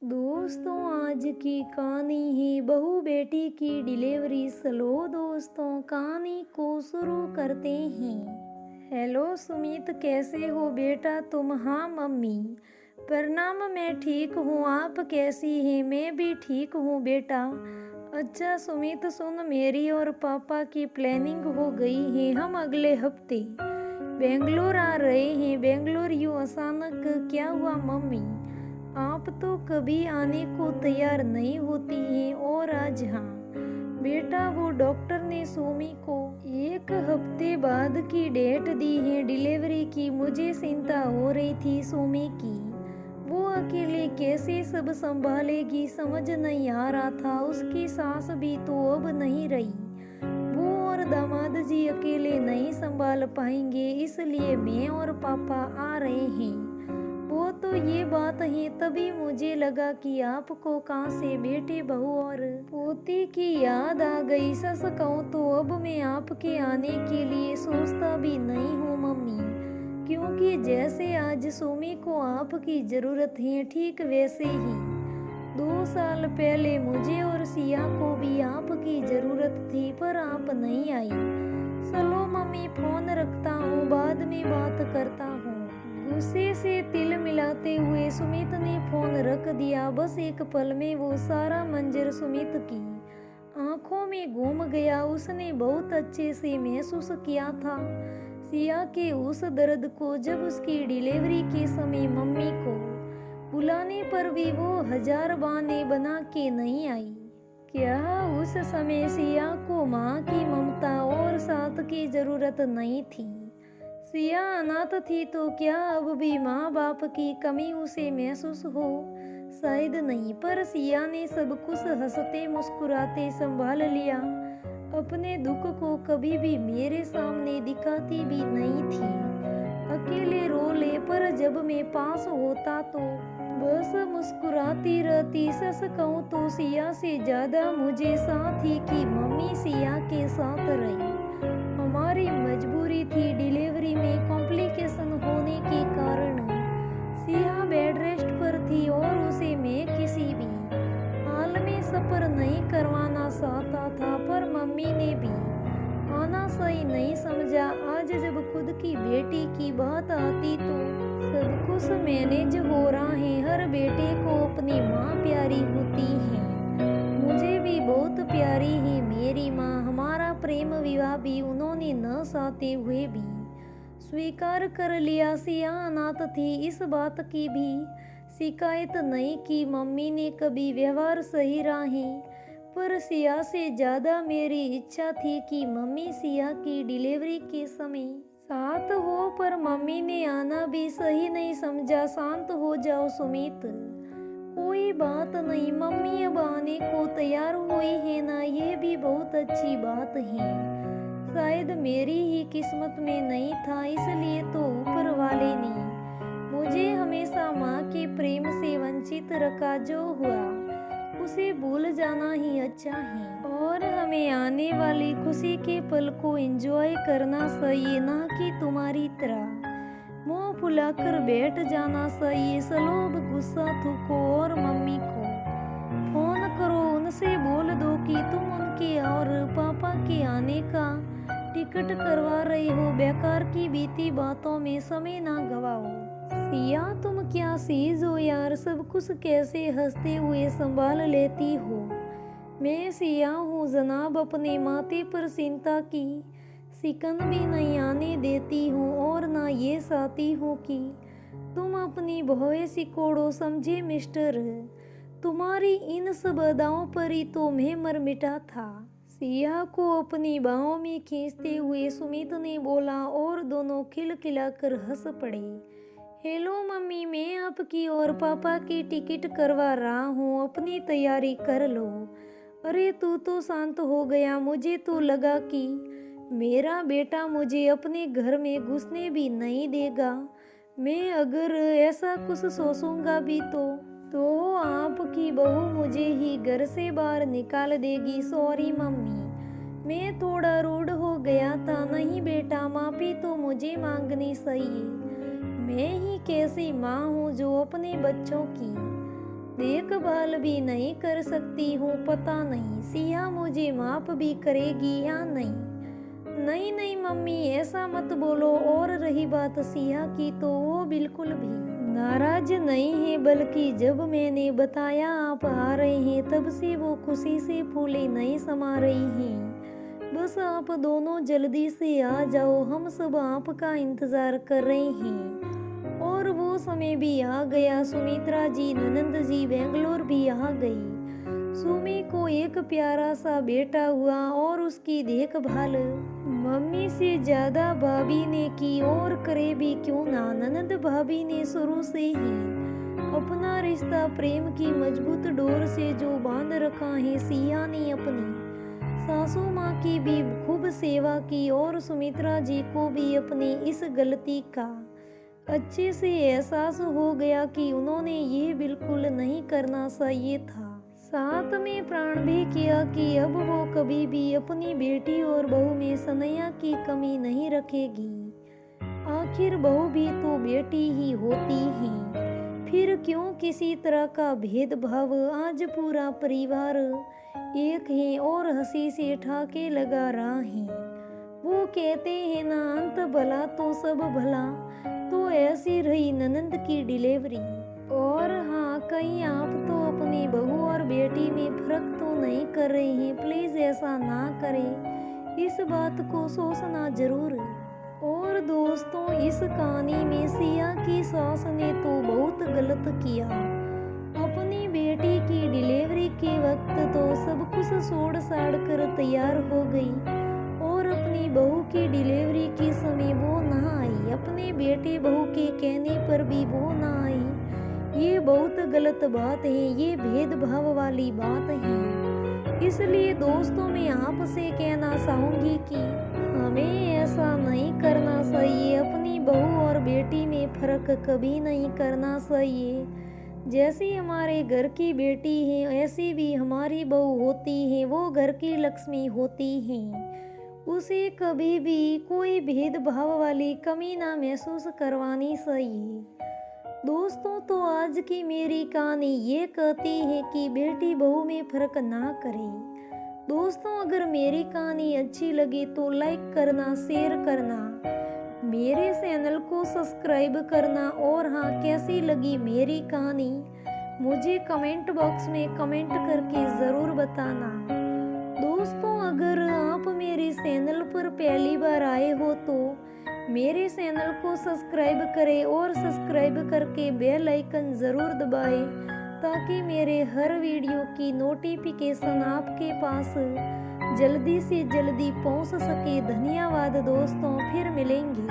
दोस्तों, आज की कहानी है बहू बेटी की डिलीवरी। चलो दोस्तों, कहानी को शुरू करते हैं। हेलो सुमित, कैसे हो बेटा तुम? हाँ मम्मी, प्रणाम। मैं ठीक हूँ, आप कैसी हैं? मैं भी ठीक हूँ बेटा। अच्छा सुमित सुन, मेरी और पापा की प्लानिंग हो गई है। हम अगले हफ्ते बेंगलोर आ रहे हैं। बेंगलोर यूँ अचानक क्या हुआ मम्मी? आप तो कभी आने को तैयार नहीं होती हैं और आज हाँ बेटा, वो डॉक्टर ने सोमी को 1 हफ्ते बाद की डेट दी है डिलीवरी की। मुझे चिंता हो रही थी सोमी की, वो अकेले कैसे सब संभालेगी, समझ नहीं आ रहा था। उसकी सास भी तो अब नहीं रही, वो और दामाद जी अकेले नहीं संभाल पाएंगे, इसलिए मैं और पापा आ रहे हैं। वो तो ये बात है, तभी मुझे लगा कि आपको कहाँ से बेटे बहू और पोती की याद आ गई। सच कहूँ तो अब मैं आपके आने के लिए सोचता भी नहीं हूँ मम्मी, क्योंकि जैसे आज सुमी को आपकी जरूरत है, ठीक वैसे ही 2 साल पहले मुझे और सिया को भी आपकी जरूरत थी, पर आप नहीं आई। चलो मम्मी, फोन रखता हूँ, बाद में बात करता हूँ। गुस्से से तिल मिलाते हुए सुमित ने फोन रख दिया। बस एक पल में वो सारा मंजर सुमित की आंखों में घूम गया। उसने बहुत अच्छे से महसूस किया था सिया के उस दर्द को, जब उसकी डिलीवरी के समय मम्मी को बुलाने पर भी वो 1000 बहाने बना के नहीं आई। क्या उस समय सिया को माँ की ममता और साथ की जरूरत नहीं थी? सिया अनाथ थी तो क्या अब भी माँ बाप की कमी उसे महसूस हो? शायद नहीं, पर सिया ने सब कुछ हंसते मुस्कुराते संभाल लिया। अपने दुख को कभी भी मेरे सामने दिखाती भी नहीं थी, अकेले रो ले, पर जब मैं पास होता तो बस मुस्कुराती रहती। सच कहूँ तो सिया से ज्यादा मुझे साथ ही कि मम्मी सिया के साथ रही। हमारी मजबूरी थी, डिलीवरी में कॉम्प्लिकेशन होने के कारण सिया बेड रेस्ट पर थी और उसे मैं किसी भी हाल में सफर नहीं करवाना चाहता था, पर मम्मी ने भी आना सही नहीं समझा। आज जब खुद की बेटी की बात आती तो सब कुछ मैनेज हो रहा है। हर बेटे को अपनी माँ प्यारी होती है, मुझे भी बहुत प्यारी है मेरी माँ। हमारा प्रेम विवाह भी उन्होंने न चाहते हुए भी स्वीकार कर लिया। सिया अनाथ थी, इस बात की भी शिकायत नहीं कि मम्मी ने कभी व्यवहार सही रहा है, पर सिया से ज्यादा मेरी इच्छा थी कि मम्मी सिया की डिलीवरी के समय साथ हो, पर मम्मी ने आना भी सही नहीं समझा। शांत हो जाओ सुमित, कोई बात नहीं, मम्मी अब आने को तैयार हुई है ना, ये भी बहुत अच्छी बात है। शायद मेरी ही किस्मत में नहीं था, इसलिए तो ऊपर वाले ने मुझे हमेशा माँ के प्रेम से वंचित रखा। जो हुआ उसे भूल जाना ही अच्छा है, और हमें आने वाली खुशी के पल को एंजॉय करना चाहिए, ना कि तुम्हारी तरह मुंह फुलाकर बैठ जाना चाहिए। चलो अब गुस्सा थूको और मम्मी को फोन करो, उनसे बोल दो कि तुम उनके और पापा के आने का टिकट करवा रही हो। बेकार की बीती बातों में समय ना गवाओ। सिया, तुम क्या सीज हो यार, सब कुछ कैसे हंसते हुए संभाल लेती हो? मैं सिया हूँ जनाब, अपने माथे पर चिंता की सिकन भी नहीं आने देती हूँ, और ना ये चाहती हूँ कि तुम अपनी भौएं सिकोड़ो, समझे मिस्टर? तुम्हारी इन सब अदाओं पर ही तो मैं मर मिटा था। सिया को अपनी बाहों में खींचते हुए सुमित ने बोला, और दोनों खिलखिलाकर हंस पड़े। हेलो मम्मी, मैं आपकी और पापा की टिकट करवा रहा हूँ, अपनी तैयारी कर लो। अरे तू तो शांत हो गया, मुझे तो लगा कि मेरा बेटा मुझे अपने घर में घुसने भी नहीं देगा। मैं अगर ऐसा कुछ सोचूंगा भी तो आपकी बहू मुझे ही घर से बाहर निकाल देगी। सॉरी मम्मी, मैं थोड़ा रूड हो गया था। नहीं बेटा, माफी तो मुझे मांगनी चाहिए। मैं ही कैसी माँ हूँ जो अपने बच्चों की देखभाल भी नहीं कर सकती हूँ, पता नहीं सिया मुझे माफ भी करेगी या नहीं। नहीं नहीं मम्मी, ऐसा मत बोलो। और रही बात सिया की तो वो बिल्कुल भी नाराज नहीं है, बल्कि जब मैंने बताया आप आ रहे हैं तब से वो खुशी से फूले नहीं समा रही हैं। बस आप दोनों जल्दी से आ जाओ, हम सब आपका इंतजार कर रहे हैं। और वो समय भी आ गया। सुमित्रा जी, ननंद जी बेंगलोर भी आ गई। सुमी को एक प्यारा सा बेटा हुआ और उसकी देखभाल मम्मी से ज्यादा भाभी ने की, और करे भी क्यों ना। ननंद भाभी ने शुरू से ही अपना रिश्ता प्रेम की मजबूत डोर से जो बांध रखा है। सिया ने अपनी सासू माँ की भी खूब सेवा की और सुमित्रा जी को भी अपनी इस गलती का अच्छे से एहसास हो गया कि उन्होंने ये बिल्कुल नहीं करना चाहिए था। साथ में प्रण भी किया कि अब वो कभी भी अपनी बेटी और बहू में स्नेह की कमी नहीं रखेगी। आखिर बहू भी तो बेटी ही होती है, फिर क्यों किसी तरह का भेदभाव। आज पूरा परिवार एक है और हंसी से ठाके लगा रहा है। वो कहते हैं ना, अंत भला तो सब भला। तो ऐसी रही ननंद की डिलीवरी। और हाँ, कहीं आप तो अपनी बहू और बेटी में फर्क तो नहीं कर रहे हैं। प्लीज ऐसा ना करें, इस बात को सोचना जरूर। और दोस्तों, इस कहानी में सिया की सास ने तो बहुत गलत किया। अपनी बेटी की डिलीवरी के वक्त तो सब कुछ छोड़ छाड़ कर तैयार हो गई और अपनी बहू की डिलीवरी के समय वो ना आई। अपने बेटे बहू के कहने पर भी वो ना आई। ये बहुत गलत बात है, ये भेदभाव वाली बात है। इसलिए दोस्तों, मैं आपसे कहना चाहूंगी कि हमें ऐसा नहीं करना चाहिए। अपनी बहू और बेटी में फर्क कभी नहीं करना चाहिए। जैसी हमारे घर की बेटी है, ऐसी भी हमारी बहू होती है। वो घर की लक्ष्मी होती है, उसे कभी भी कोई भेदभाव वाली कमी ना महसूस करवानी चाहिए। दोस्तों, तो आज की मेरी कहानी ये कहती है कि बेटी बहू में फर्क ना करें। दोस्तों, अगर मेरी कहानी अच्छी लगी तो लाइक करना, शेयर करना, मेरे चैनल को सब्सक्राइब करना। और हाँ, कैसी लगी मेरी कहानी मुझे कमेंट बॉक्स में कमेंट करके ज़रूर बताना। दोस्तों, अगर आप मेरे चैनल पर पहली बार आए हो तो मेरे चैनल को सब्सक्राइब करें और सब्सक्राइब करके बेल आइकन ज़रूर दबाएं, ताकि मेरे हर वीडियो की नोटिफिकेशन आपके पास जल्दी से जल्दी पहुंच सके। धन्यवाद दोस्तों, फिर मिलेंगे।